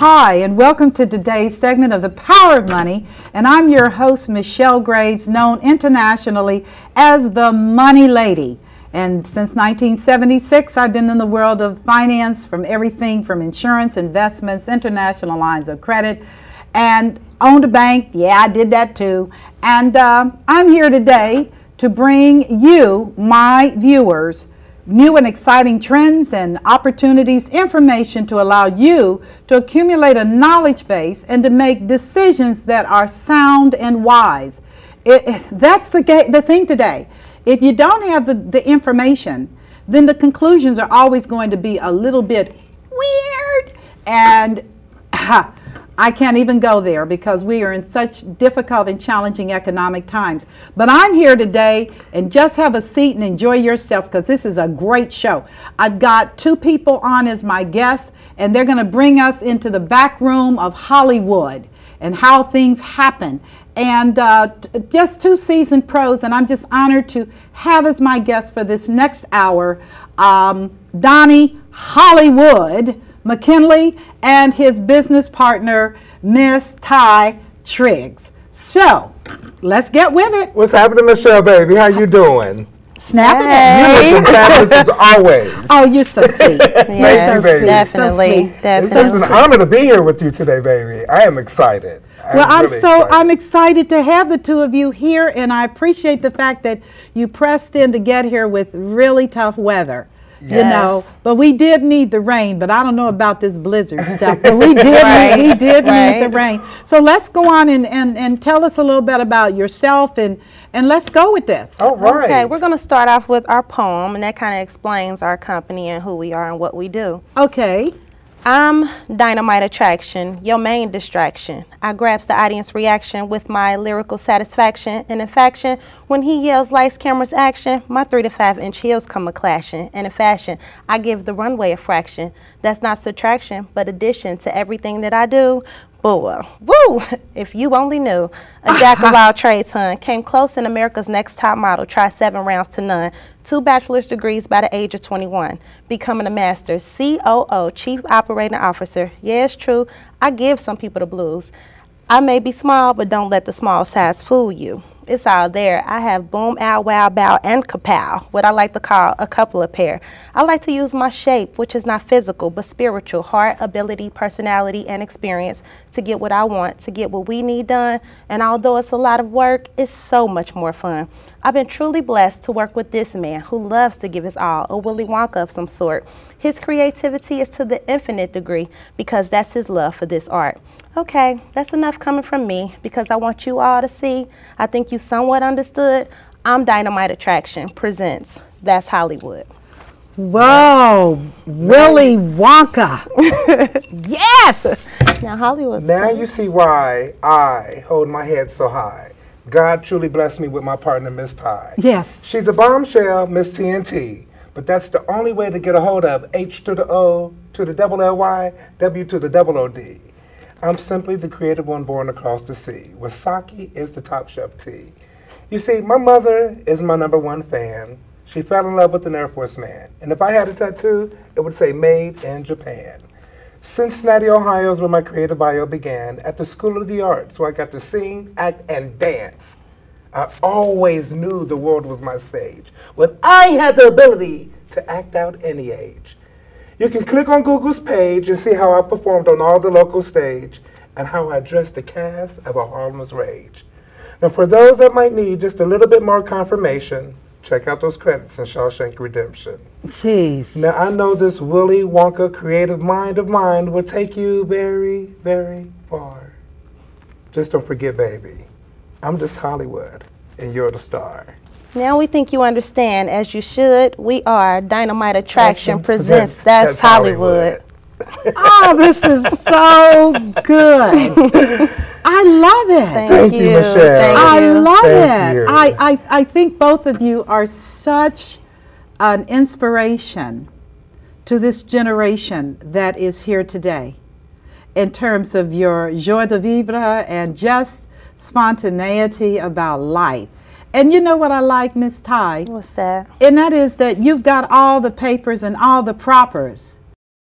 Hi, and welcome to today's segment of The Power of Money. And I'm your host, Michelle Graves, known internationally as the Money Lady. And since 1976, I've been in the world of finance, from everything from insurance, investments, international lines of credit, and owned a bank. Yeah, I did that too. And I'm here today to bring you, my viewers, new and exciting trends and opportunities, information to allow you to accumulate a knowledge base and to make decisions that are sound and wise. That's the thing today. If you don't have the information, then the conclusions are always going to be a little bit weird. And I can't even go there because we are in such difficult and challenging economic times. But I'm here today, and just have a seat and enjoy yourself because this is a great show. I've got two people on as my guests, and they're going to bring us into the back room of Hollywood and how things happen. And just two seasoned pros, and I'm just honored to have as my guest for this next hour, Donnie Hollywood McKinley and his business partner, Ms.Ty Triggs. So, let's get with it. What's happening, Michelle, baby? How you doing? Snapping it. You're looking fabulous as always. Oh, you're so sweet. Yes, so baby. Definitely. It's an honor to be here with you today, baby. I am excited. I'm excited to have the two of you here, and I appreciate the fact that you pressed in to get here with really tough weather. Yes. You know, but we did need the rain, but I don't know about this blizzard stuff, but we did need the rain. So let's go on and tell us a little bit about yourself, and let's go with this. All right. Okay, we're going to start off with our poem, and that kind of explains our company and who we are and what we do. Okay. I'm dynamite attraction, your main distraction. I grabs the audience reaction with my lyrical satisfaction. And in faction, when he yells lights, cameras, action, my 3 to 5 inch heels come a clashing. And in fashion, I give the runway a fraction. That's not subtraction, but addition to everything that I do. Woo! If you only knew. A jack of all trades, hun. Came close in America's Next Top Model. Tried 7 rounds to none. 2 bachelor's degrees by the age of 21. Becoming a master. COO, Chief Operating Officer. Yeah, it's true. I give some people the blues. I may be small, but don't let the small size fool you. It's all there. I have boom, ow, wow, bow, and kapow, what I like to call a couple of pair. I like to use my shape, which is not physical, but spiritual, heart, ability, personality, and experience to get what I want, to get what we need done. And although it's a lot of work, it's so much more fun. I've been truly blessed to work with this man who loves to give his all, a Willy Wonka of some sort. His creativity is to the infinite degree because that's his love for this art. Okay, that's enough coming from me because I want you all to see. I think you somewhat understood. I'm Dynamite Attraction presents That's Hollywood. Whoa, Willy Wonka. Yes! Now Hollywood. Now you see why I hold my head so high. God truly blessed me with my partner, Ms.Ty. Yes. She's a bombshell, Miss TNT. But that's the only way to get a hold of H to the O to the double L-Y, W to the double O-D. I'm simply the creative one born across the sea. Wasaki is the top chef tea. You see, my mother is my #1 fan. She fell in love with an Air Force man. And if I had a tattoo, it would say made in Japan. Cincinnati, Ohio is where my creative bio began, at the School of the Arts, where I got to sing, act, and dance. I always knew the world was my stage, but I had the ability to act out any age. You can click on Google's page and see how I performed on all the local stage and how I dressed the cast of A Harlem's Rage. Now, for those that might need just a little bit more confirmation, check out those credits in Shawshank Redemption. Jeez. Now, I know this Willy Wonka creative mind of mine will take you very, very far. Just don't forget, baby, I'm just Hollywood, and you're the star. Now we think you understand, as you should. We are Dynamite Attraction presents That's Hollywood. Oh, this is so good. I love it. Thank you, Michelle. I love Thank it. you. I think both of you are such an inspiration to this generation that is here today in terms of your joie de vivre and just spontaneity about life. And you know what I like, Ms.Ty? What's that? And that is that you've got all the papers and all the propers.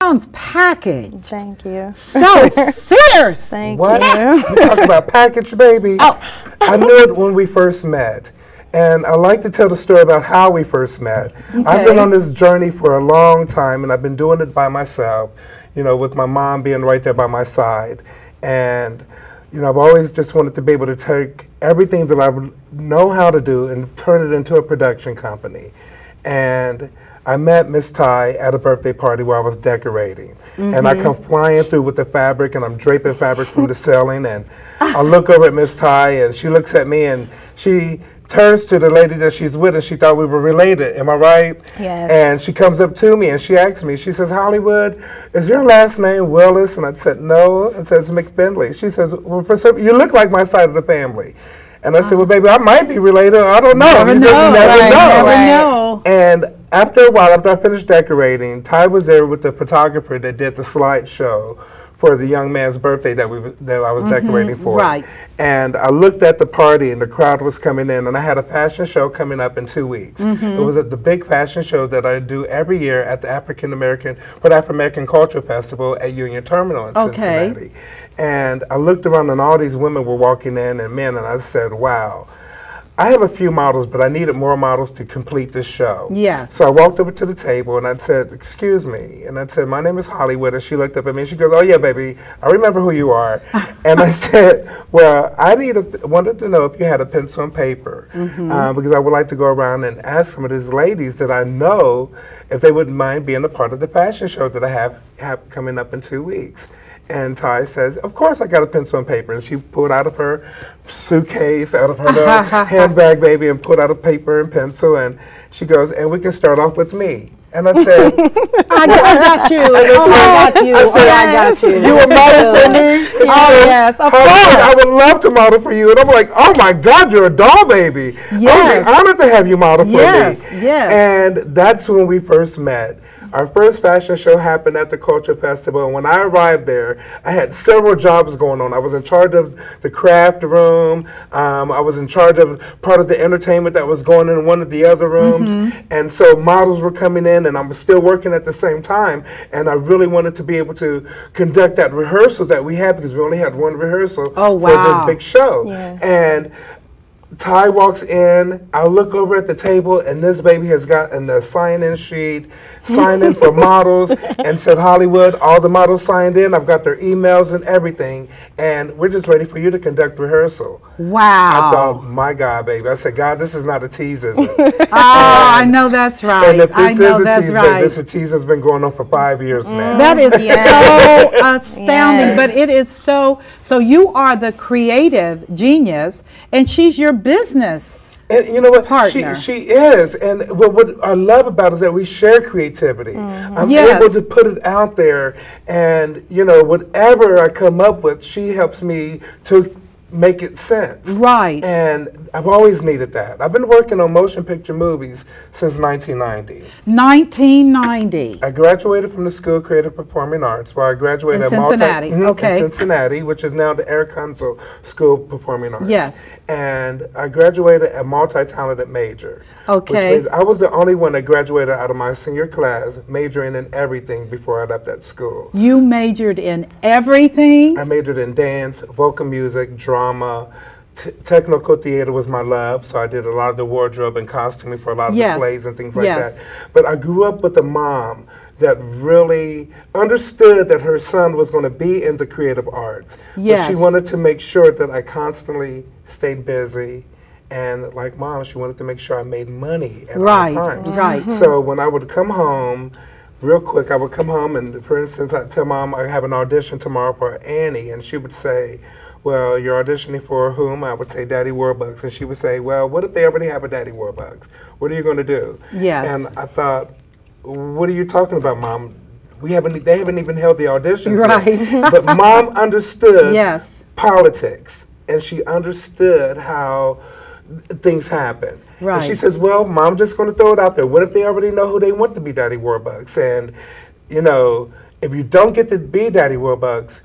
Sounds packaged. Thank you. So fierce. Thank What? you. You talk about package, baby. Oh. I knew it when we first met. And I like to tell the story about how we first met. I've been on this journey for a long time, and I've been doing it by myself, you know, with my mom being right there by my side. And, you know, I've always just wanted to be able to take everything that I know how to do and turn it into a production company. And I met Ms.Ty at a birthday party where I was decorating. And I come flying through with the fabric, and I'm draping fabric from the ceiling. And I look over at Ms.Ty, and she looks at me, and she turns to the lady that she's with, and she thought we were related. Am I right? Yes. And she comes up to me, and she asks me, she says, Hollywood, is your last name Willis? And I said, no. It says McKinley. She says, well, you look like my side of the family. And I said, well, baby, I might be related. I don't know. Never know. Never know. And after a while, after I finished decorating, Ty was there with the photographer that did the slideshow for the young man's birthday that I was decorating for. Right. And I looked at the party, and the crowd was coming in, and I had a fashion show coming up in 2 weeks. It was the big fashion show that I do every year at the African American Cultural Festival at Union Terminal in Cincinnati. And I looked around, and all these women were walking in, and men, and I said, wow. I have a few models, but I needed more models to complete this show. Yes. So I walked over to the table, and I said, excuse me. And I said, my name is Hollywood. And she looked up at me, and she goes, oh, yeah, baby, I remember who you are. And I said, well, I wanted to know if you had a pencil and paper, because I would like to go around and ask some of these ladies that I know if they wouldn't mind being a part of the fashion show that I have coming up in 2 weeks. And Ty says, of course I got a pencil and paper. And she pulled out of her suitcase, out of her little handbag, baby, and put out a paper and pencil. And she goes, and we can start off with me. And I said, I got you. I got you. I got you. You a model for me? Oh, yes, of course. I would love to model for you. And I'm like, oh my God, you're a doll baby. Yes. I'm honored to have you model for me. Yes. And that's when we first met. Our first fashion show happened at the Culture Festival, and when I arrived there, I had several jobs going on. I was in charge of the craft room. I was in charge of part of the entertainment that was going in one of the other rooms. And so models were coming in, and I was still working at the same time. And I really wanted to be able to conduct that rehearsal that we had, because we only had one rehearsal for this big show. Yeah. And Ty walks in, I look over at the table, and this baby has gotten a sign-in sheet, signed in for models, and said, Hollywood, all the models signed in, I've got their emails and everything, and we're just ready for you to conduct rehearsal. Wow. I thought, my God, baby. I said, God, this is not a tease, is it? I know that's right. And if this I know is a that's tease, right. baby, this tease has been going on for 5 years now. That is so astounding, Yes. but it is so you are the creative genius, and she's your business. And you know what? Partner. She is. And what I love about it is that we share creativity. I'm Yes. able to put it out there. And, you know, whatever I come up with, she helps me to make it sense. Right. And I've always needed that. I've been working on motion picture movies since 1990. 1990. I graduated from the School of Creative Performing Arts, where I graduated In at Cincinnati, okay. in Cincinnati, which is now the Eric Kunzel School of Performing Arts. Yes. And I graduated a multi-talented major. Okay. Which means I was the only one that graduated out of my senior class, majoring in everything before I left that school. You majored in everything? I majored in dance, vocal music, drama. Technical theater was my love, so I did a lot of the wardrobe and costuming for a lot of the plays and things like that. But I grew up with a mom that really understood that her son was going to be in the creative arts. Yes. But she wanted to make sure that I constantly stayed busy. And like Mom, she wanted to make sure I made money at all times. Right. So when I would come home, real quick, I would come home and, for instance, I'd tell Mom I have an audition tomorrow for Annie, and she would say, well, you're auditioning for whom? I would say Daddy Warbucks. And she would say, well, what if they already have a Daddy Warbucks? What are you going to do? Yes. And I thought, what are you talking about, Mom? They haven't even held the auditions Right. yet. But Mom understood Yes. politics, and she understood how things happen. Right. And she says, well, Mom, just going to throw it out there. What if they already know who they want to be Daddy Warbucks? And, you know, if you don't get to be Daddy Warbucks,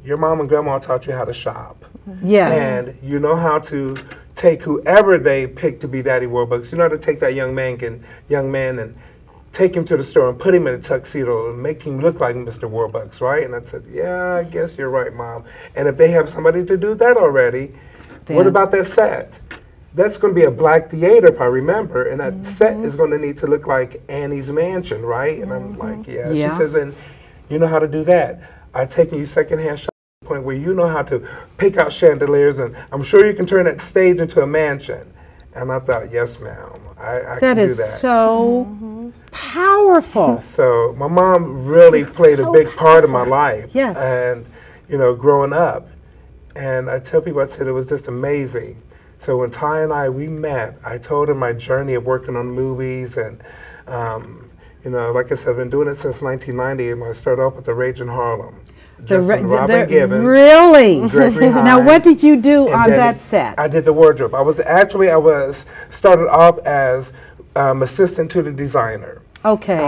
your mom and grandma taught you how to shop. Yes. And you know how to take whoever they pick to be Daddy Warbucks. You know how to take that young man and take him to the store and put him in a tuxedo and make him look like Mr. Warbucks, right? And I said, yeah, I guess you're right, Mom. And if they have somebody to do that already, what about that set? That's going to be a black theater, if I remember, and that set is going to need to look like Annie's mansion, right? And I'm like, yeah. She says, and you know how to do that. I've taken you secondhand shopping to the point where you know how to pick out chandeliers, and I'm sure you can turn that stage into a mansion. And I thought, yes, ma'am, I can do that. That is so powerful. So my mom really played a big part of my life. Yes. And, you know, growing up. And I tell people, I said it was just amazing. So when Ty and we met, I told her my journey of working on movies. And, you know, like I said, I've been doing it since 1990. And I started off with The Rage in Harlem. Robin Givens, really? Gregory Hines. Now, what did you do on that set? I did the wardrobe. I was started off as assistant to the designer. Okay.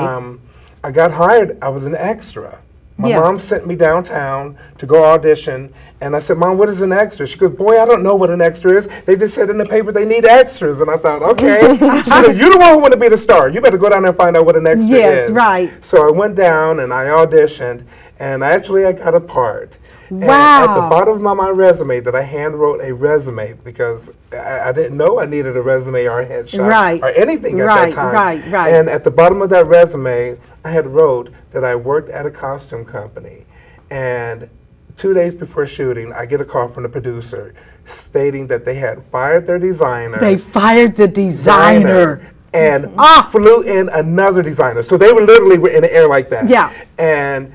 I got hired. I was an extra. My mom sent me downtown to go audition, and I said, Mom, what is an extra? She goes, boy, I don't know what an extra is. They just said in the paper they need extras. And I thought, okay. She said, you're the one who want to be the star. You better go down there and find out what an extra is. Yes, right. So I went down and I auditioned, and I got a part. Wow. And at the bottom of my resume, that I hand wrote a resume because I didn't know I needed a resume or a headshot or anything at that time. Right. And at the bottom of that resume, I had wrote that I worked at a costume company. And 2 days before shooting, I get a call from the producer stating that they had fired their designer. They fired the designer. And flew in another designer. So they were literally in the air like that. Yeah. And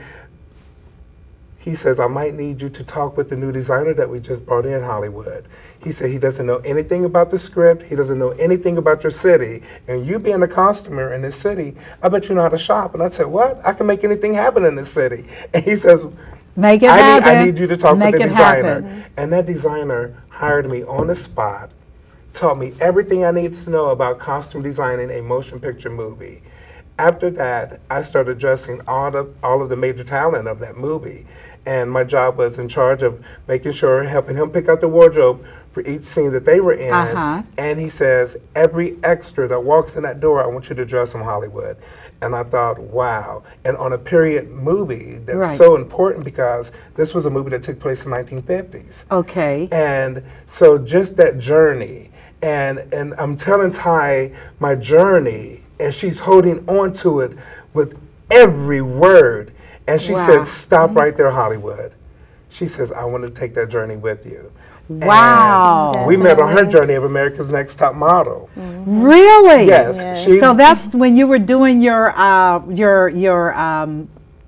he says, I might need you to talk with the new designer that we just brought in Hollywood. He said he doesn't know anything about the script. He doesn't know anything about your city. And you being a costumer in this city, I bet you know how to shop. And I said, what? I can make anything happen in this city. And he says, make it happen. I need you to talk with the designer. Happen. And that designer hired me on the spot, taught me everything I needed to know about costume designing a motion picture movie. After that, I started dressing all of the major talent of that movie. And my job was in charge of making sure, helping him pick out the wardrobe for each scene that they were in. And he says, every extra that walks in that door, I want you to dress them Hollywood. And I thought, wow. And on a period movie that's so important because this was a movie that took place in the 1950s. Okay. And so just that journey. And I'm telling Ty my journey, and she's holding on to it with every word. And she said, stop right there, Hollywood. She says, I want to take that journey with you. Wow. And we met on her journey of America's Next Top Model. Really? Yes. So that's when you were doing your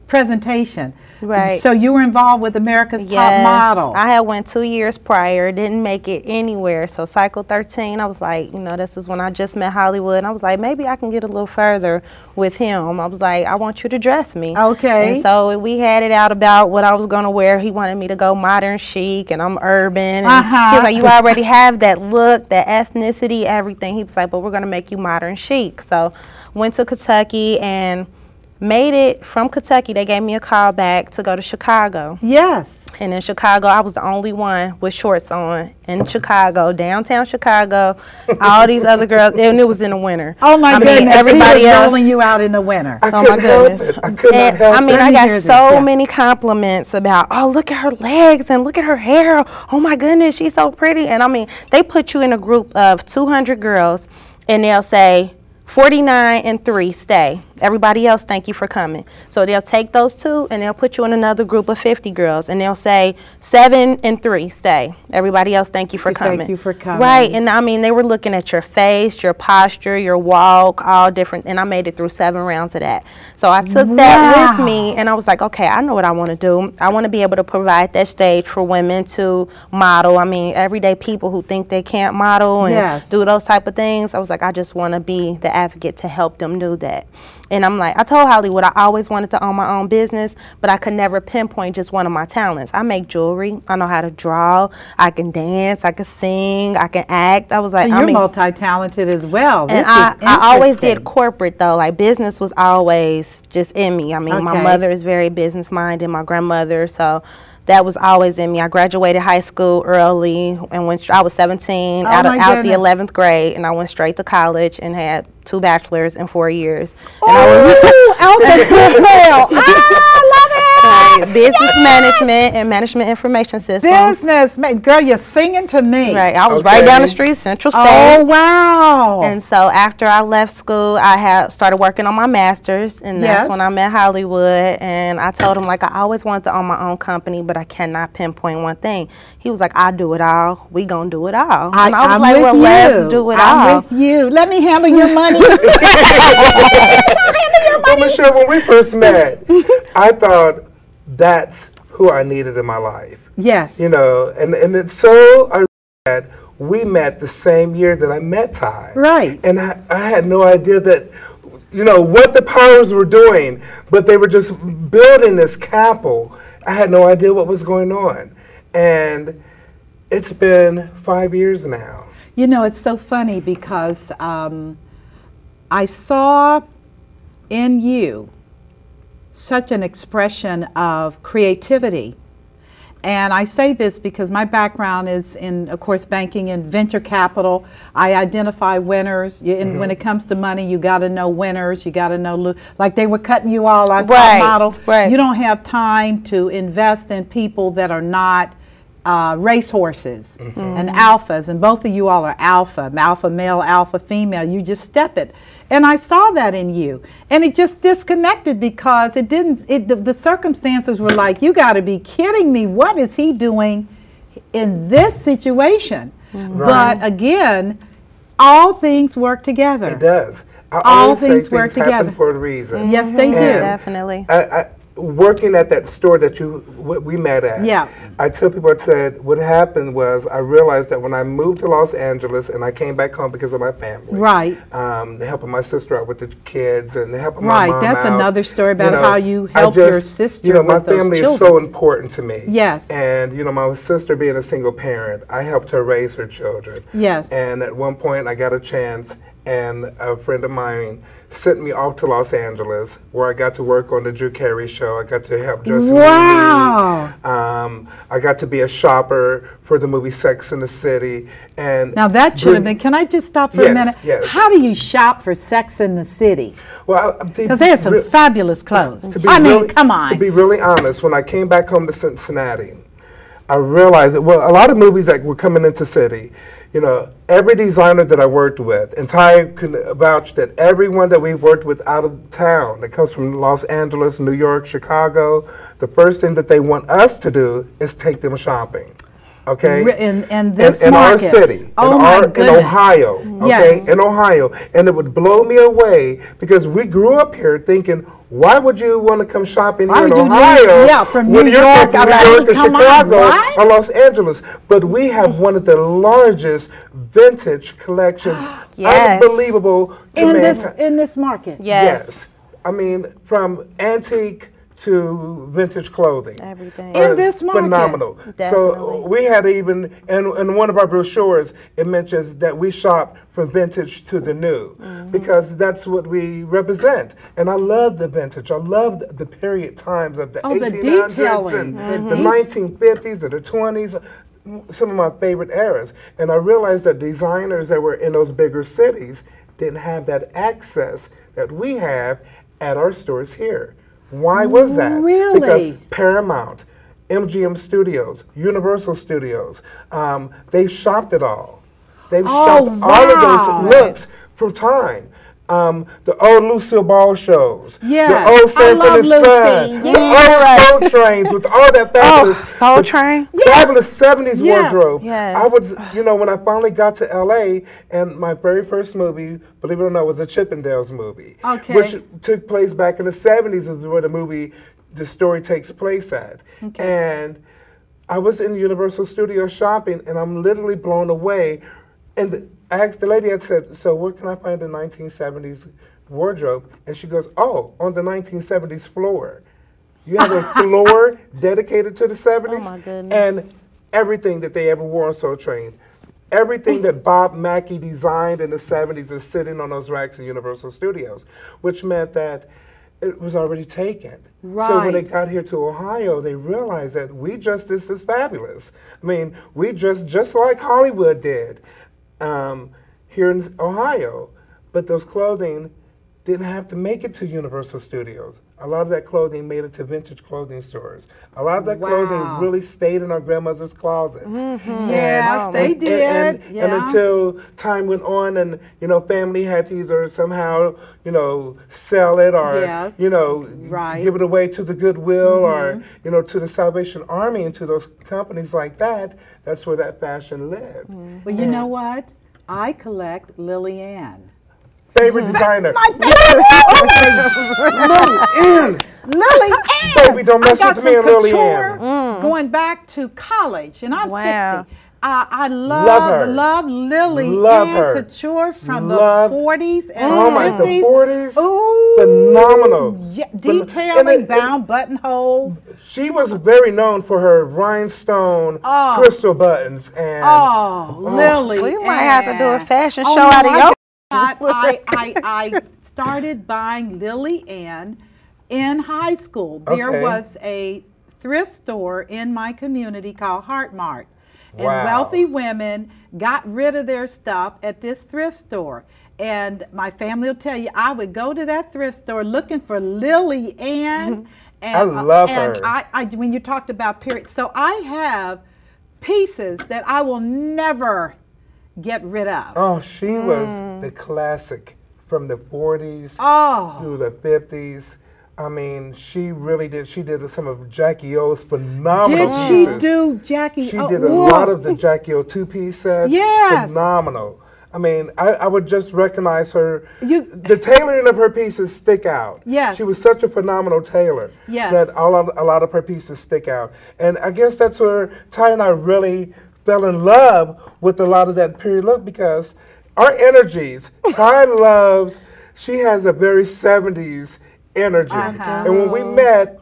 presentation. Right. So you were involved with America's Top Model. I had went 2 years prior, didn't make it anywhere. So cycle 13, I was like, you know, this is when I just met Hollywood. And I was like, maybe I can get a little further with him. I was like, I want you to dress me. Okay. And so we had it out about what I was going to wear. He wanted me to go modern chic, and I'm urban. And he was like, you already have that look, that ethnicity, everything. He was like, but we're going to make you modern chic. So went to Kentucky and made it from Kentucky. They gave me a call back to go to Chicago. Yes. And in Chicago, I was the only one with shorts on in Chicago, downtown Chicago. All these other girls, and it was in the winter. Oh my goodness! Everybody else rolling you out in the winter. Oh my goodness! I could not help it. I got so many compliments about, oh, look at her legs and look at her hair. Oh my goodness, she's so pretty. And I mean, they put you in a group of 200 girls, and they'll say, 49 and 3 stay. Everybody else, thank you for coming. So they'll take those two and they'll put you in another group of 50 girls, and they'll say 7 and 3 stay. Everybody else, thank you for coming. Thank you for coming. Right, and I mean, they were looking at your face, your posture, your walk, all different, and I made it through 7 rounds of that. So I took that with me, and I was like, okay, I know what I want to do. I want to be able to provide that stage for women to model. I mean, everyday people who think they can't model and do those type of things. I was like, I just want to be the advocate to help them do that. And I'm like, I told Hollywood I always wanted to own my own business, but I could never pinpoint just one of my talents. I make jewelry. I know how to draw. I can dance. I can sing. I can act. I was like, so you're multi-talented as well. And I always did corporate, though. Like, business was always just in me. I mean, my mother is very business-minded, my grandmother. So that was always in me. I graduated high school early, and when I was 17, out the 11th grade, and I went straight to college and had 2 bachelors in 4 years. And Alpha girl! I love it! Business management and management information systems. Girl, you're singing to me. Right, I was right down the street, Central State. Oh, wow. And so after I left school, I had started working on my master's, and that's when I met Hollywood. And I told him, like, I always wanted to own my own company, but I cannot pinpoint one thing. He was like, I'll do it all. We gonna do it all. And I was like, well, let's do it all. I'm with you. Let me handle your money. Well, Michelle, when we first met, I thought that's who I needed in my life. Yes. You know, and it's so ironic that we met the same year that I met Ty. Right. And I had no idea that, you know, what the powers were doing, but they were just building this capital. I had no idea what was going on. And it's been 5 years now. You know, it's so funny because I saw in you such an expression of creativity. And I say this because my background is in, of course, banking and venture capital. I identify winners. And when it comes to money, you got to know winners. You got to know, like they were cutting you all on top model. Right. You don't have time to invest in people that are not racehorses and alphas. And both of you all are alpha male, alpha female. You just step it. And I saw that in you. And it just disconnected because it didn't, the circumstances were like, you got to be kidding me. What is he doing in this situation? Right. But again, all things work together. It does. All things work together. Happen for a reason. Yes, they do. Definitely. Working at that store that we met at, I tell people, I said, what happened was I realized that when I moved to Los Angeles and I came back home because of my family, helping my sister out with the kids and helping my mom that's out. Another story about how you helped your sister. You know, my family is so important to me. Yes. And you know, my sister being a single parent, I helped her raise her children. Yes. And at one point, I got a chance, and a friend of mine sent me off to Los Angeles, where I got to work on the Drew Carey show. I got to help Justin Lee. I got to be a shopper for the movie Sex and the City. And now that should have been, can I just stop for a minute? Yes. How do you shop for Sex and the City? Well, because they have some fabulous clothes. Come on. To be really honest, when I came back home to Cincinnati, I realized that, well, a lot of movies that were coming into city, you know, every designer that I worked with, and Ty can vouch that everyone that we've worked with out of town that comes from Los Angeles, New York, Chicago, the first thing that they want us to do is take them shopping. Okay, in this in our market. city, in Ohio, okay, yes. In Ohio, and it would blow me away because we grew up here thinking, why would you want to come shopping here in Ohio? From New York, or Chicago, or Los Angeles? But we have one of the largest vintage collections, unbelievable. In this market, yes. I mean, from antique to vintage clothing. Everything. In this market. Phenomenal. Definitely. So we had even, in one of our brochures, it mentions that we shop from vintage to the new, because that's what we represent. And I love the vintage. I love the period times of the 1800s and the 1950s and the 20s, some of my favorite eras. And I realized that designers that were in those bigger cities didn't have that access that we have at our stores here. Why was that? Really? Because Paramount, MGM Studios, Universal Studios, they've shopped it all. They've shopped all of those looks from time. The old Lucille Ball shows, the old Sanford and Son, the old Soul Trains with all that fabulous Soul Train, fabulous 70s wardrobe. Yes. I was, you know, when I finally got to LA, and my very first movie, believe it or not, was a Chippendales movie, which took place back in the 70s, is where the story takes place at. And I was in Universal Studios shopping, and I'm literally blown away. And I asked the lady, I said, so where can I find the 1970s wardrobe? And she goes, oh, on the 1970s floor. You have a floor dedicated to the 70s? Oh my goodness. And everything that they ever wore on Soul Train. Everything that Bob Mackie designed in the 70s is sitting on those racks in Universal Studios, which meant that it was already taken. Right. So when they got here to Ohio, they realized that we dressed this as fabulous. I mean, we dressed just like Hollywood did here in Ohio, but those clothing didn't have to make it to Universal Studios. A lot of that clothing made it to vintage clothing stores. A lot of that clothing really stayed in our grandmother's closets. Yes, they did. And until time went on and, you know, family had to either somehow, you know, sell it or, you know, give it away to the Goodwill or, you know, to the Salvation Army and to those companies like that. That's where that fashion lived. Well, you know what? I collect Lily Ann. Favorite designer. My favorite. Lily Ann. Lily Ann. Baby, don't mess with me and Lily Ann. Going back to college, and I'm 60. I love Lily Ann couture from the 40s and 50s. The 40s. Ooh, phenomenal. Yeah, detailing bound buttonholes. She was very known for her rhinestone crystal buttons. And Lily We might have to do a fashion show no, out of your. I started buying Lily Ann in high school. There was a thrift store in my community called Heart Mart. And wealthy women got rid of their stuff at this thrift store. And my family will tell you, I would go to that thrift store looking for Lily Ann. And, I love her. And when you talked about periods, so I have pieces that I will never get rid of. Oh, she was the classic from the 40s through the 50s. I mean, she really did. She did some of Jackie O's phenomenal pieces. Did she do Jackie? She did a lot of the Jackie O two-piece sets. Yes. Phenomenal. I mean, I would just recognize her. The tailoring of her pieces stick out. Yes. She was such a phenomenal tailor. Yes. That a lot of her pieces stick out. And I guess that's where Ty and I really fell in love with a lot of that period look, because our energies, Ty loves, she has a very 70s energy. And when we met,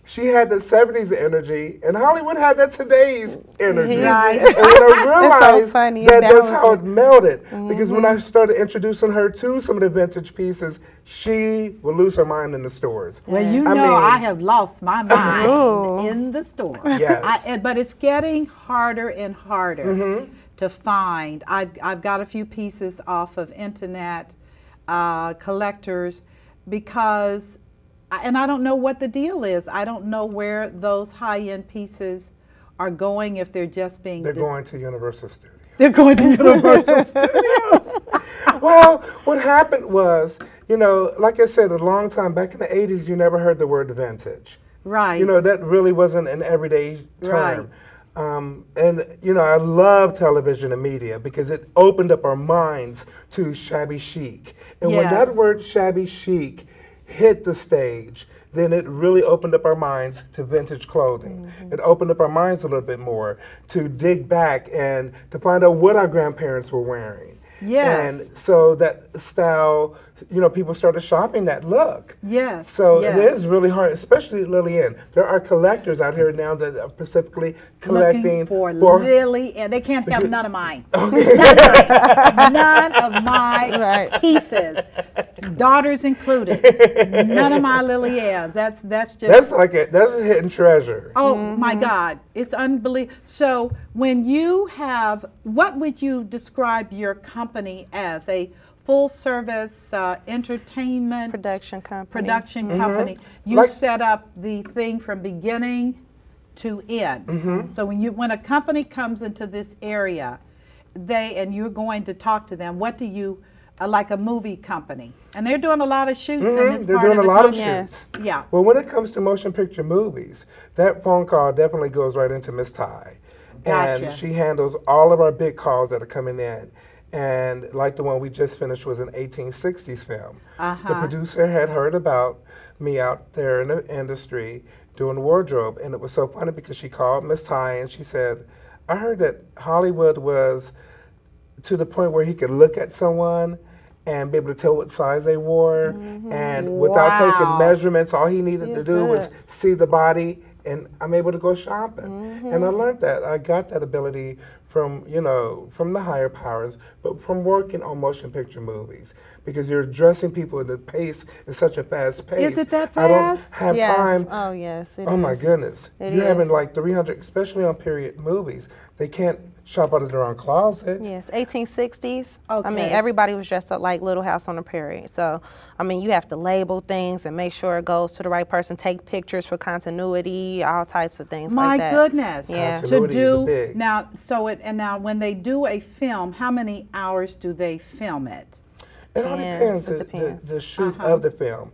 she had the 70s energy, and Hollywood had that today's energy. Right. And when I realized so that's how it melded, because when I started introducing her to some of the vintage pieces, she would lose her mind in the stores. Well, you know, I have lost my mind in the store. Yes. But it's getting harder and harder to find. I've got a few pieces off of internet collectors, because, and I don't know what the deal is. I don't know where those high-end pieces are going, if they're just being... They're going to Universal Studios. They're going to Universal Studios. Well, what happened was, you know, like I said, a long time back in the 80s, you never heard the word vintage. Right. You know, that really wasn't an everyday term. And, you know, I love television and media because it opened up our minds to shabby chic. And when that word shabby chic hit the stage, then it really opened up our minds to vintage clothing. It opened up our minds a little bit more to dig back and to find out what our grandparents were wearing. Yes. And so that style, you know, people started shopping that look. Yes. So it is really hard, especially Lily Ann. There are collectors out here now that are specifically collecting for Lily Ann. They can't have none of mine. None of my pieces, daughters included. None of my Lily Ann's. That's just. That's a hidden treasure. Oh my God, it's unbelievable. So when you have, what would you describe your company as? A full service entertainment Production company. You set up the thing from beginning to end. So when a company comes into this area, and you're going to talk to them, what do you, like a movie company, and they're doing a lot of shoots in this They're part doing of a the lot of country. shoots. Yeah. Well, when it comes to motion picture movies, that phone call definitely goes right into Ms.Ty. Gotcha. And she handles all of our big calls that are coming in. And like the one we just finished was an 1860s film. The producer had heard about me out there in the industry doing wardrobe, and it was so funny because she called Ms.Ty and she said, I heard that Hollywood was to the point where he could look at someone and be able to tell what size they wore, and without taking measurements, all he needed to do was see the body, and I'm able to go shopping. And I learned that. I got that ability from, you know, from the higher powers, but from working on motion picture movies, because you're addressing people at the pace is such a fast pace. Is it that I don't fast? have Yes. time. Oh, yes. It Oh my is. goodness. It You're is. having like 300, especially on period movies. They can't shop out of their own closet. Yes, 1860s. I mean, Okay. everybody was dressed up like Little House on the Prairie. So, I mean, you have to label things and make sure it goes to the right person, take pictures for continuity, all types of things My like that. goodness. Yeah. To Continuity is do big. now, now when they do a film, how many hours do they film it? It all Depends. depends, It depends. the shoot of the film.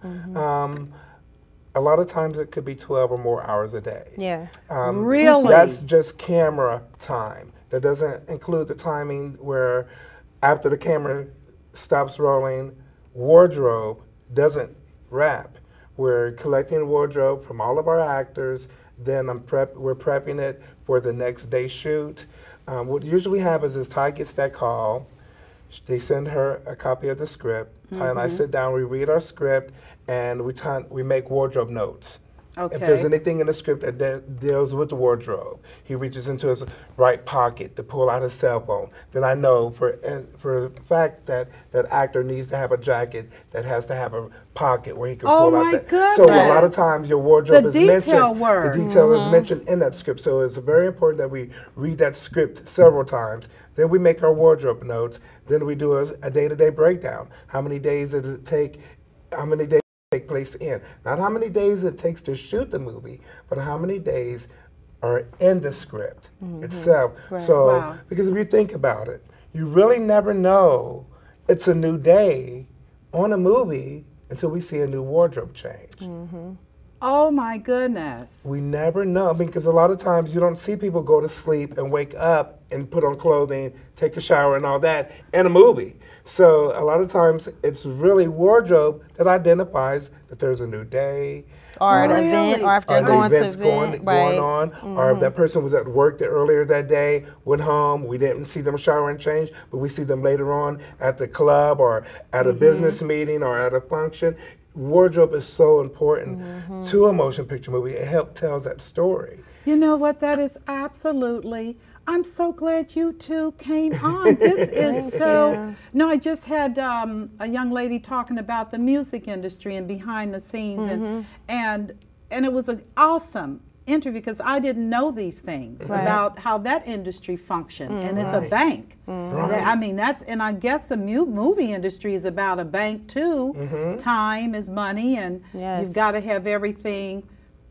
A lot of times it could be 12 or more hours a day. Yeah. Really? That's just camera time. That doesn't include the timing where after the camera stops rolling, wardrobe doesn't wrap. We're collecting wardrobe from all of our actors, then we're prepping it for the next day shoot. What you usually happens is Ty gets that call, they send her a copy of the script, Ty and I sit down, we read our script, and we make wardrobe notes. Okay. If there's anything in the script that deals with the wardrobe, he reaches into his right pocket to pull out his cell phone. Then I know for the fact that that actor needs to have a jacket that has to have a pocket where he can Oh pull out my that. goodness. So a lot of times your wardrobe The is detail mentioned. word. The detail is mentioned in that script. So it's very important that we read that script several times. Then we make our wardrobe notes. Then we do a day-to-day breakdown. How many days does it take? How many days take place in? Not how many days it takes to shoot the movie, but how many days are in the script itself. Right. So, Wow. because if you think about it, you really never know it's a new day on a movie until we see a new wardrobe change. Oh my goodness. We never know. I mean, because a lot of times you don't see people go to sleep and wake up and put on clothing, take a shower and all that in a movie. So a lot of times it's really wardrobe that identifies that there's a new day. Or an Really? event, or if they're Or the going to events event, going right? on, or if that person was at work earlier that day, went home, we didn't see them shower and change, but we see them later on at the club or at a business meeting or at a function. Wardrobe is so important to a motion picture movie. It helps tell that story. You know what? That is absolutely. I'm so glad you two came on. This is so. No, I just had a young lady talking about the music industry and behind the scenes, and it was an awesome interview because I didn't know these things Right. about how that industry functioned, and it's a Right. bank. Right. I mean, and I guess the movie industry is about a bank too. Time is money, and Yes. you've got to have everything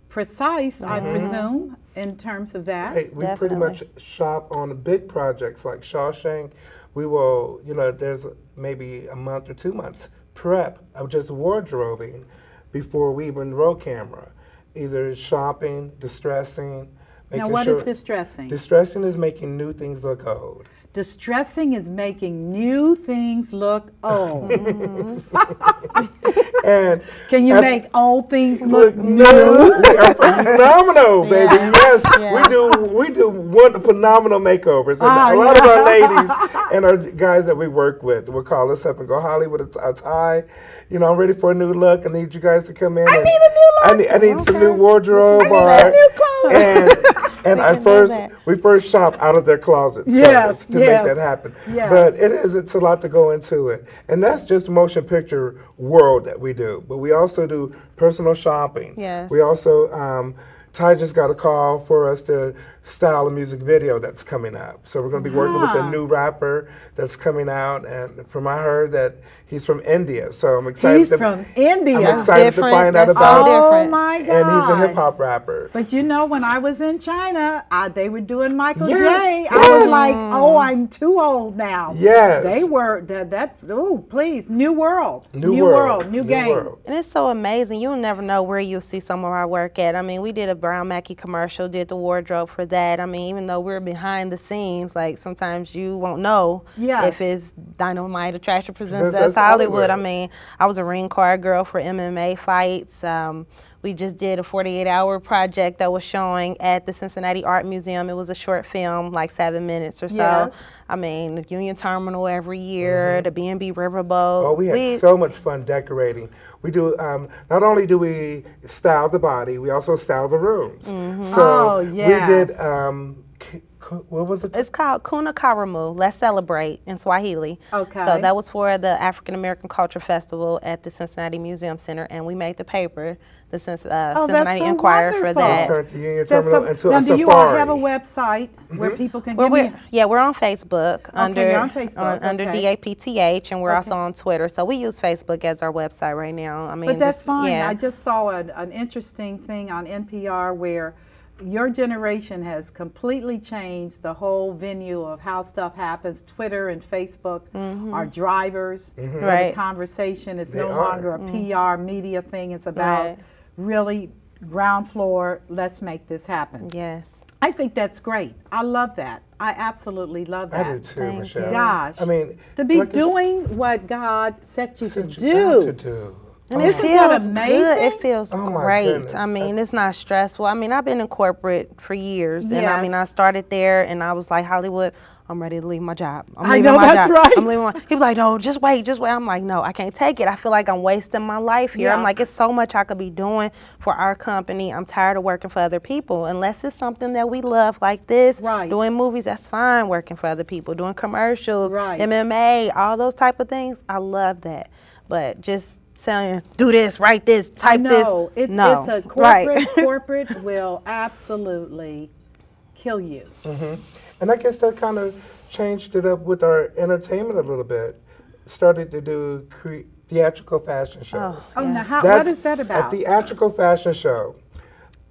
precise, I presume, in terms of that. Right. We pretty Definitely. much shop on big projects like Shawshank. We will, there's maybe a month or 2 months prep of just wardrobing before we even roll camera. Either shopping, distressing, making Now, what sure. is distressing? Distressing is making new things look old. Distressing is making new things look old. And Can you at- make old things Look, look no, we are phenomenal, baby. Yeah. Yes, Yeah. we do one phenomenal makeovers. And Ah, a lot of yeah. our ladies and our guys that we work with will call us up and go, Holly, with a tie. I'm ready for a new look. I need you guys to come in. I need a new look. I need some new wardrobe. I need some new clothes. And can do that. we first shop out of their closets Yes, first to yes. make that happen. Yes. But it's a lot to go into it. And that's just motion picture world that we do. But we also do personal shopping. Yes. We also, Ty just got a call for us to style a music video that's coming up. So we're going to be working with a new rapper that's coming out. And I heard that he's from India. So I'm excited. He's from India. I'm excited to Different. find out That's about so Oh different. my God. And he's a hip hop rapper. But when I was in China, they were doing Michael Yes, J. I yes. was like, oh, I'm too old now. Yes. They were, please, new world. New world. New game. world. And it's so amazing. You'll never know where you'll see some of our work at. I mean, we did a Brown Mackey commercial, did the wardrobe for that. I mean, even though we're behind the scenes, like sometimes you won't know Yes. if it's Dynamite Attraction Presents That's That's Hollywood. Hollywood. I mean, I was a ring card girl for MMA fights. We just did a 48-hour project that was showing at the Cincinnati Art Museum. It was a short film, like 7 minutes or so. Yes. I mean, the Union Terminal every year, the B&B Riverboat. Oh, we had so much fun decorating. We do, not only do we style the body, we also style the rooms. So Oh, yes. we did What was it? It's called Kuna Karamu, Let's Celebrate in Swahili. Okay. So that was for the African American Culture Festival at the Cincinnati Museum Center, and we made the paper, the Cincinnati so Enquirer, for wonderful. that. Turned the Union That's Terminal into now, a do you all have a safari. website where people can Well, give me? we're on Facebook under you're on Facebook, under okay. DAPTH, and we're also Okay. on Twitter. So we use Facebook as our website right now. I mean, But that's fine. Yeah. I just saw an interesting thing on NPR where your generation has completely changed the whole venue of how stuff happens. Twitter and Facebook are drivers. Where Right. the conversation is They no are. longer a PR media thing. It's about Right. really ground floor, let's make this happen. Yes. I think that's great. I love that. I absolutely love that. I do too, Thank Michelle. you. Gosh. I mean, To be like this- doing what God set you to Sent you out to do. do. And Isn't it that feels amazing? good. It feels Oh, my great. goodness. I mean, it's not stressful. I mean, I've been in corporate for years, and I mean, I Yes. started there, and I was like, Hollywood, I'm ready to leave my job. I'm I leaving know, my that's job. right. I'm leaving my. He was like, no, just wait, just wait. I'm like, no, I can't take it. I feel like I'm wasting my life here. Yeah. I'm like, it's so much I could be doing for our company. I'm tired of working for other people. Unless it's something that we love, like this, Right. doing movies, that's fine. Working for other people, doing commercials, Right. MMA, all those type of things, I love that. But just saying, do this, write this, type No, this. it's No, a corporate. right. Corporate will absolutely kill you. And I guess that kind of changed it up with our entertainment a little bit. Started to do theatrical fashion shows. Oh, now Yes. what is that about? A theatrical fashion show.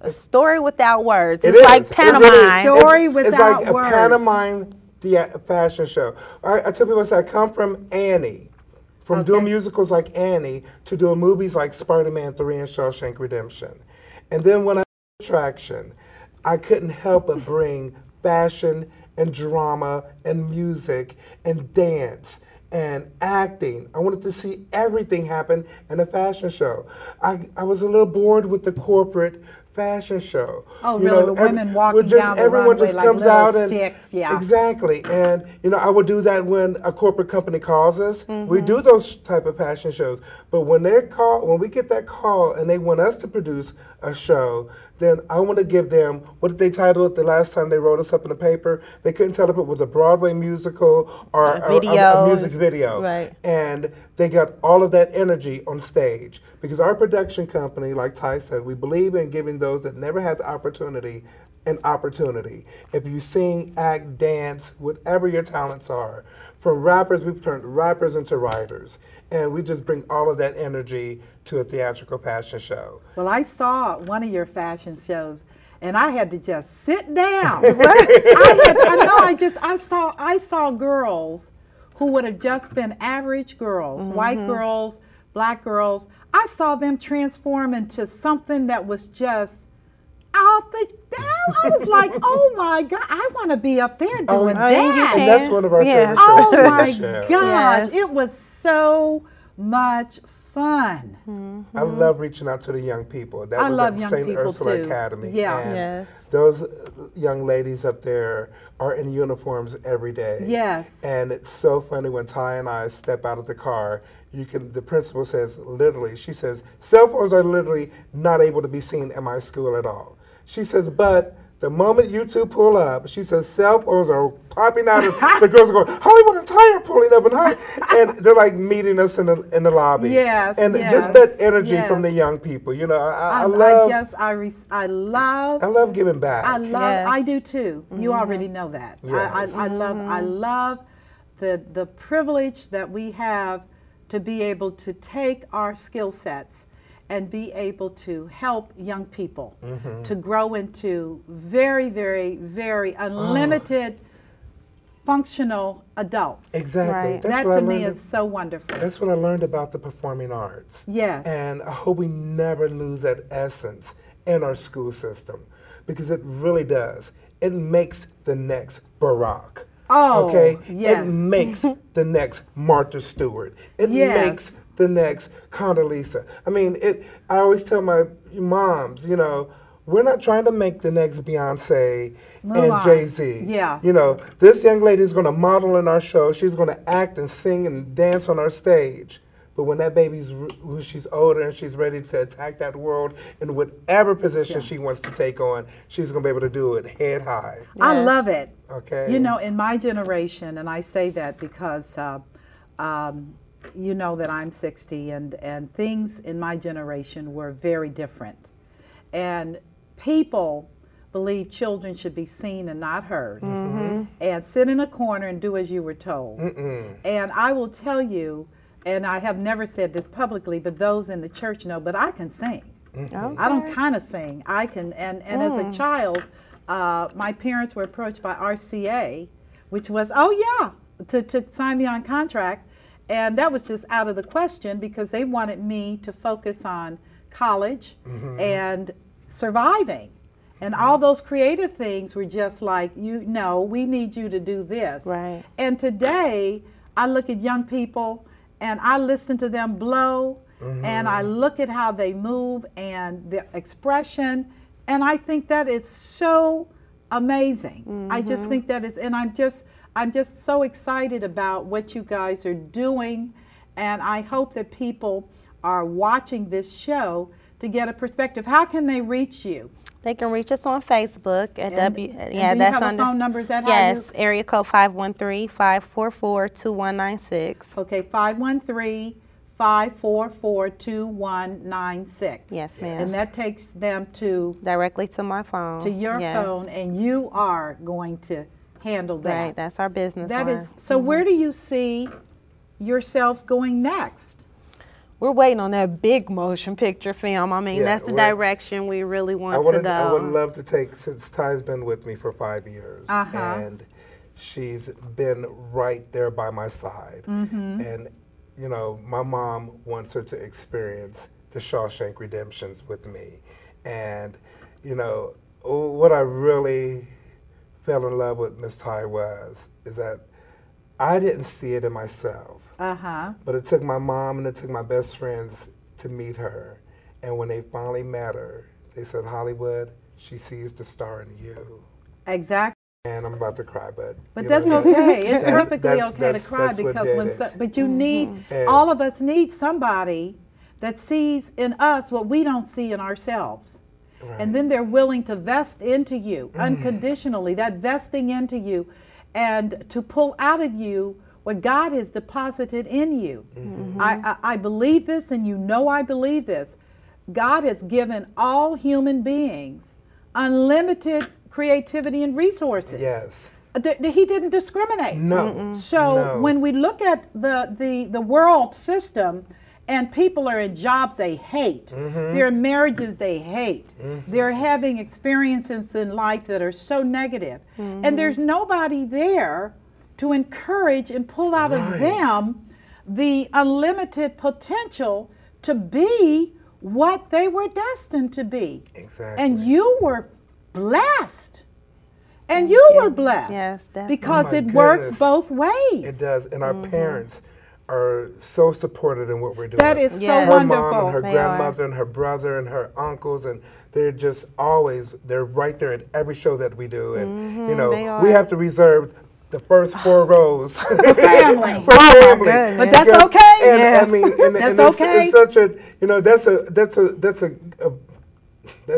A story without words. It It's is. like It pantomime. really- Story it's without like words. a pantomime fashion show. I tell people, I say, I come from Annie, from doing musicals like Annie to doing movies like Spider-Man 3 and Shawshank Redemption. And then when I attraction, I couldn't help but bring fashion and drama and music and dance and acting. I wanted to see everything happen in a fashion show. I was a little bored with the corporate fashion show. Oh, really? The women walking down the everyone runway just like comes little out and sticks, yeah. exactly. And I would do that when a corporate company calls us. We do those type of fashion shows. But when when we get that call and they want us to produce a show, then I want to give them, what did they title it the last time they wrote us up in the paper? They couldn't tell if it was a Broadway musical or a music video. Right. And they got all of that energy on stage. Because our production company, like Ty said, we believe in giving those that never had the opportunity an opportunity. If you sing, act, dance, whatever your talents are. From rappers, we've turned rappers into writers. And we just bring all of that energy to a theatrical fashion show. Well, I saw one of your fashion shows, and I had to just sit down. I saw girls who would have just been average girls, white girls, black girls. I saw them transform into something that was just off the down. I was like, oh my God, I want to be up there doing yeah, you that. can. And that's one of our Yeah. favorite shows. Oh too, my Michelle. gosh, Yes. it was so much fun. I love reaching out to the young people. That I was love at young St. people, Ursula too. Academy. Yeah. And Yes. those young ladies up there are in uniforms every day. Yes. And it's so funny when Ty and I step out of the car, the principal says, literally, she says, cell phones are literally not able to be seen in my school at all. She says, but the moment you two pull up, she says, cell phones are popping out. And the girls are going, Hollywood and Ty are pulling up. And they're like meeting us in the lobby. Yes, And yes, just that energy from the yes. young people. I I love love giving back. Yes. I do too. You already know that. Yes. I love the privilege that we have to be able to take our skill sets and be able to help young people to grow into very, very, very unlimited functional adults. Exactly. Right. That's That what I to me learned. is so wonderful. That's what I learned about the performing arts. Yes. And I hope we never lose that essence in our school system because it really does. It makes the next Barack. Oh, okay? yeah. It makes the next Martha Stewart. It Yes. makes the next Condoleezza. I mean, I always tell my moms, we're not trying to make the next Beyonce and Mulan. Jay-Z. Yeah. This young lady is going to model in our show. She's going to act and sing and dance on our stage. But when that when she's older and she's ready to attack that world in whatever position she wants to take on, she's going to be able to do it head high. I love it. Okay. You know, in my generation, and I say that because you know that I'm 60, and things in my generation were very different. And people believe children should be seen and not heard, and sit in a corner and do as you were told. And I will tell you, and I have never said this publicly, but those in the church know, but I can sing. I don't kind of sing. I can, and as a child, my parents were approached by RCA, which was, to sign me on contract. And that was just out of the question because they wanted me to focus on college and surviving. And all those creative things were just like, we need you to do this. Right. And today, I look at young people and I listen to them blow and I look at how they move and their expression. And I think that is so amazing. I just think that is, and I'm just so excited about what you guys are doing. And I hope that people are watching this show to get a perspective. How can they reach you? They can reach us on Facebook at And do you have a phone number? Is that yes, area code 513-544-2196. Okay, 513-544-2196. Yes, ma'am. And that takes them directly to my phone. To your phone, and you are going to handle that. Right, that's our business That line. is, so where do you see yourselves going next? We're waiting on that big motion picture film. I mean, that's the direction we really want to go. I would love to take, since Ty's been with me for 5 years, and she's been right there by my side. And, you know, my mom wants her to experience the Shawshank Redemptions with me. And, you know, what I really fell in love with Ms.Ty is that I didn't see it in myself. But it took my mom and it took my best friends to meet her. And when they finally met her, they said, Hollywood, she sees the star in you. Exactly. And I'm about to cry, but that's okay. It's perfectly okay to cry because but you need, all of us need somebody that sees in us what we don't see in ourselves. And then they're willing to vest into you unconditionally, that vesting into you, and to pull out of you what God has deposited in you. I believe this, and you know I believe this. God has given all human beings unlimited creativity and resources. Yes. He didn't discriminate. No. So when we look at the world system, and people are in jobs they hate, they're in marriages they hate, they're having experiences in life that are so negative, and there's nobody there to encourage and pull out of them the unlimited potential to be what they were destined to be. Exactly. And you were blessed. And you were blessed. Yes, definitely. Because it works both ways. It does. And our parents are so supported in what we're doing. That is so her wonderful. Her mom and her grandmother and her brother and her uncles, and they're just always, they're right there at every show that we do. And, you know, we have to reserve the first 4 rows for family. For family. But that's okay. And, I mean, that's okay. It's such a, you know, that's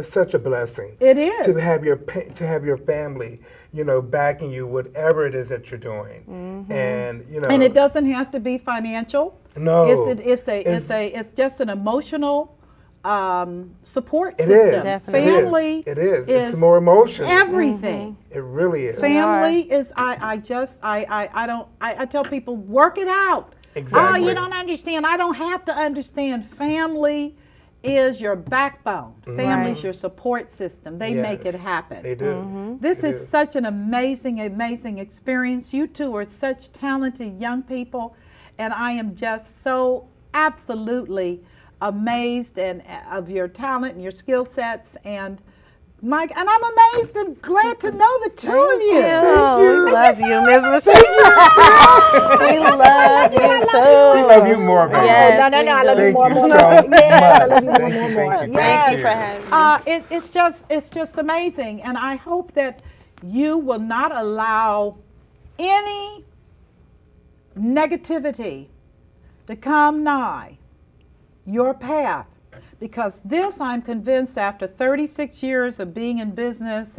such a blessing. It is. To have your family, you know, backing you, whatever it is that you're doing. And, you know. And it doesn't have to be financial. No. It's just an emotional support it system. Is. Family. It is. It's more emotional. Everything. It really is. Family is. I tell people, work it out. Exactly. Oh, you don't understand. I don't have to understand. Family is your backbone. Family's your support system. They make it happen. They do. This is such an amazing, amazing experience. You two are such talented young people, and I am just so absolutely amazed of your talent and your skill sets, and Mike, and I'm amazed and glad to know the two of you. Thank you. We love you, Ms. Michelle. We love you too. We love you more, baby. Yes, no, I love you more. Thank you Thank you for having me. It's just amazing, and I hope that you will not allow any negativity to come nigh your path. Because this, I'm convinced, after 36 years of being in business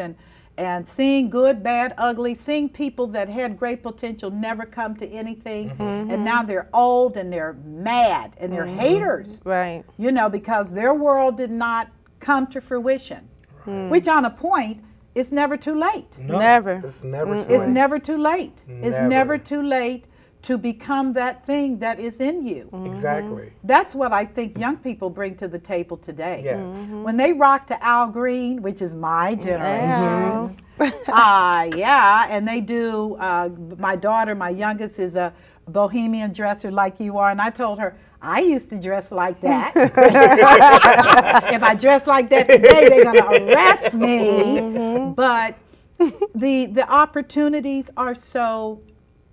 and seeing good, bad, ugly, seeing people that had great potential never come to anything, and now they're old and they're mad and they're haters, Right. you know, because their world did not come to fruition, which on a point, it's never too late. No, Never. It's never too It's late. never too late. It's Never. never too late to become that thing that is in you. Exactly. That's what I think young people bring to the table today. Yes. When they rock to Al Green, which is my generation, Yeah. yeah, and they do, my daughter, my youngest, is a bohemian dresser like you are, and I told her, I used to dress like that. If I dress like that today, they're going to arrest me. But the opportunities are so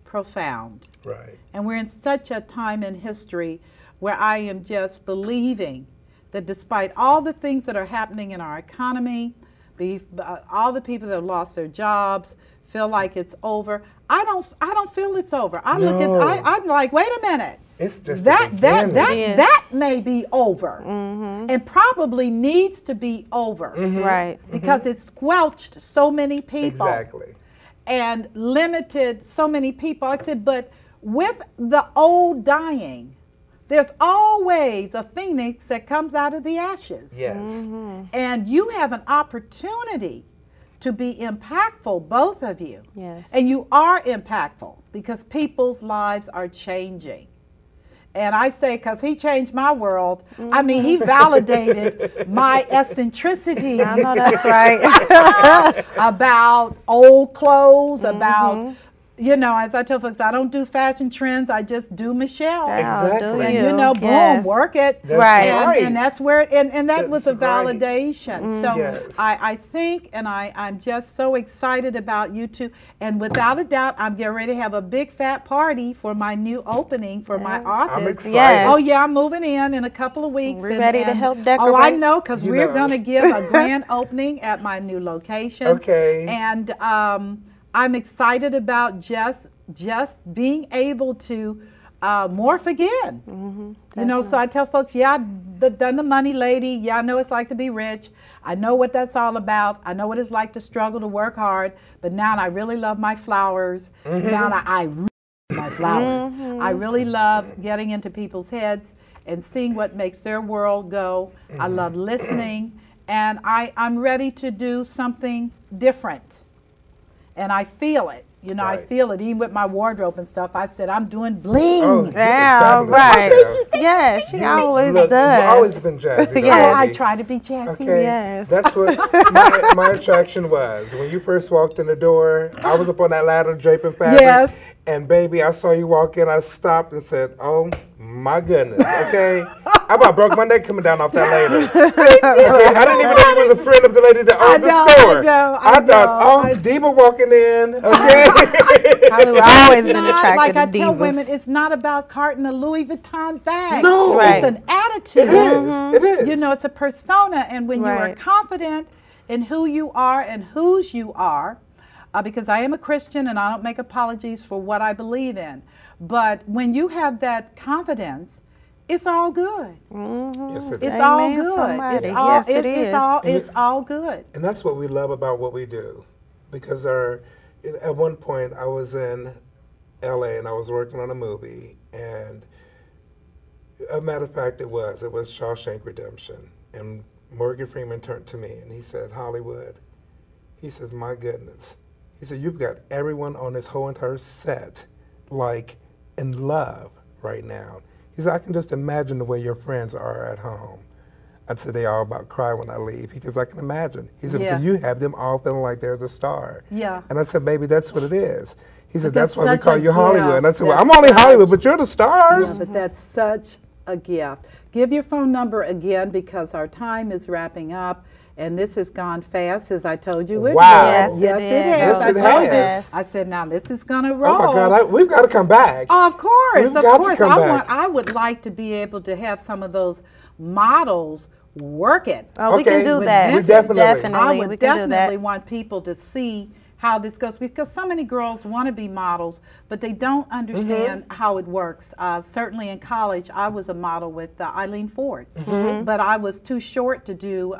profound. Right. And we're in such a time in history where I am just believing that despite all the things that are happening in our economy, all the people that have lost their jobs feel like it's over. I don't feel it's over. I'm like, wait a minute. It's just that may be over, and probably needs to be over, Right. because it squelched so many people. Exactly. And limited so many people. I said, but with the old dying, there's always a phoenix that comes out of the ashes. Yes. And you have an opportunity to be impactful, both of you. Yes. And you are impactful because people's lives are changing. And I say, because he changed my world, I mean, he validated my eccentricities. I know that's right. About old clothes, about, you know, as I tell folks, I don't do fashion trends, I just do Michelle. Exactly. And you know, boom, Yes. work it. That's Right. right. And that's where, and that was a That's right. validation. So Yes. I think, and I'm just so excited about you two. And without a doubt, I'm getting ready to have a big fat party for my new opening for my office. I'm excited. Yes. Oh yeah, I'm moving in a couple of weeks. We're ready to help Oh, I decorate. know, because You we're know. going to give a grand opening at my new location. Okay. And I'm excited about just being able to morph again. You know, so I tell folks, yeah, I've done the money lady. Yeah, I know what it's like to be rich. I know what that's all about. I know what it's like to struggle to work hard. But now I really love my flowers. Now I really love my flowers. I really love getting into people's heads and seeing what makes their world go. I love listening. And I'm ready to do something different. And I feel it. You know, I Right. feel it. Even with my wardrobe and stuff, I said, I'm doing bling. Oh, Yeah, fabulous. right. Yeah, she always Look, does. You've always been jazzy. Yes. Oh, I Jazzy. try to be jazzy. Okay, Yes. that's what my attraction was. When you first walked in the door, I was up on that ladder draping fabric. Yes. And baby, I saw you walk in, I stopped and said, oh my goodness, okay? I about broke my neck coming down off that lady. Okay, I didn't even know you was a friend of the lady that owned the store. I thought, oh, diva walking in, okay? I've always been Not, attracted like to I tell divas. women, it's not about carting a Louis Vuitton bag. No. Right. It's an attitude. It is, it is. You know, it's a persona. And when you are Right. confident in who you are and whose you are, because I am a Christian and I don't make apologies for what I believe in. But when you have that confidence, it's all good. Yes, it It's is. all Amen, good. somebody. It's all, Yes, it it's is. it's all good. And that's what we love about what we do. Because at one point I was in LA and I was working on a movie, and a matter of fact it was Shawshank Redemption. And Morgan Freeman turned to me and he said, Hollywood, he says, my goodness. He said, you've got everyone on this whole entire set like in love right now. He said, I can just imagine the way your friends are at home. I said, they all about cry when I leave. Because I can imagine. He said, Yeah. because you have them all feeling like they're the star. Yeah. And I said, baby, that's what it is. He said, that's that's why we such call a you Hollywood. And I gift. said, well, That's I'm only such- Hollywood, but you're the stars. Yeah, but that's such a gift. Give your phone number again because our time is wrapping up. And this has gone fast, as I told you. It Wow. will. Yes, Yes, it it is. has. Yes, I it told you. has. I said, now this is going to roll. Oh my God, we've got to come back. Oh, of course, We've of got to course. come back. I would like to be able to have some of those models work it. Oh, we can Okay, do with that. vintage. definitely. I Definitely, would we can do definitely that. want people to see how this goes, because so many girls want to be models, but they don't understand how it works. Certainly in college, I was a model with Eileen Ford, but I was too short to do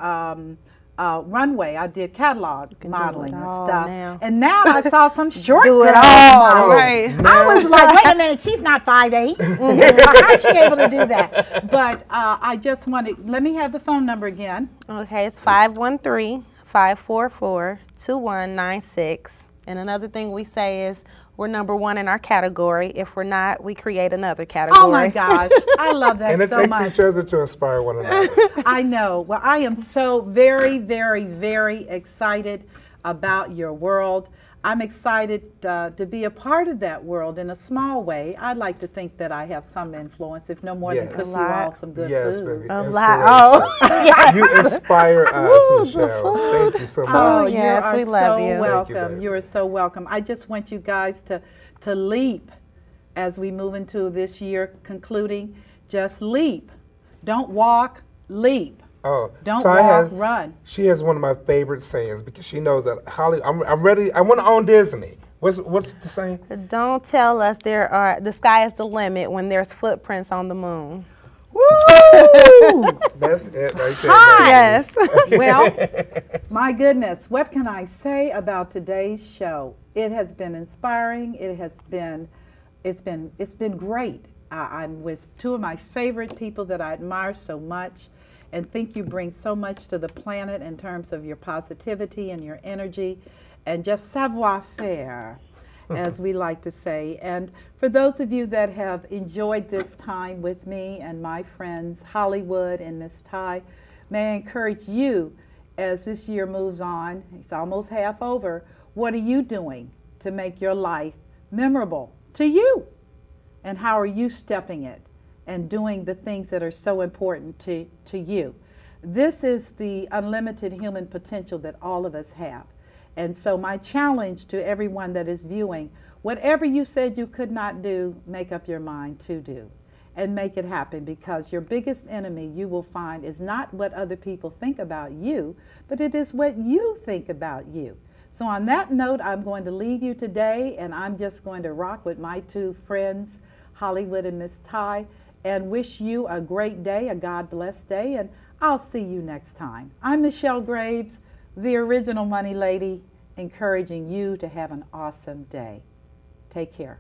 runway. I did catalog modeling and stuff. Now. And now I saw some short Do it girls all, model. right. I was like, wait a minute, she's not 5'8". How's she able to do that? But I just wanted, let me have the phone number again. Okay, it's 513-544-2196. And another thing we say is we're number one in our category. If we're not, we create another category. Oh my gosh, I love that And it so takes much. each other to inspire one another. I know. Well, I am so very, very, very excited about your world. I'm excited to be a part of that world in a small way. I'd like to think that I have some influence, if no more than Yes. cook A you lot. all some good Yes, food. baby. A Inspiration. lot. Oh, yes. You inspire us, Woo, the Michelle. food. Thank you so much. Oh, you yes, are we love so you. welcome. Thank you, You are baby. so welcome. I just want you guys to leap as we move into this year concluding. Just leap. Don't walk, leap. Oh, Don't so walk, run. She has one of my favorite sayings because she knows that Holly. I'm ready. I want to own Disney. What's the saying? Don't tell us the sky is the limit when there's footprints on the moon. Woo! That's it right there. Hi. baby. Yes. Well, my goodness, what can I say about today's show? It has been inspiring. It's been great. I'm with two of my favorite people that I admire so much and think you bring so much to the planet in terms of your positivity and your energy and just savoir-faire, as we like to say. And for those of you that have enjoyed this time with me and my friends Hollywood and Ms.Ty, may I encourage you as this year moves on, it's almost half over, what are you doing to make your life memorable to you? And how are you stepping it and doing the things that are so important to you? This is the unlimited human potential that all of us have. And so my challenge to everyone that is viewing, whatever you said you could not do, make up your mind to do and make it happen, because your biggest enemy you will find is not what other people think about you, but it is what you think about you. So on that note, I'm going to leave you today, and I'm just going to rock with my two friends, Hollywood and Ms.Ty, and wish you a great day, a God-blessed day, and I'll see you next time. I'm Michelle Graves, the original Money Lady, encouraging you to have an awesome day. Take care.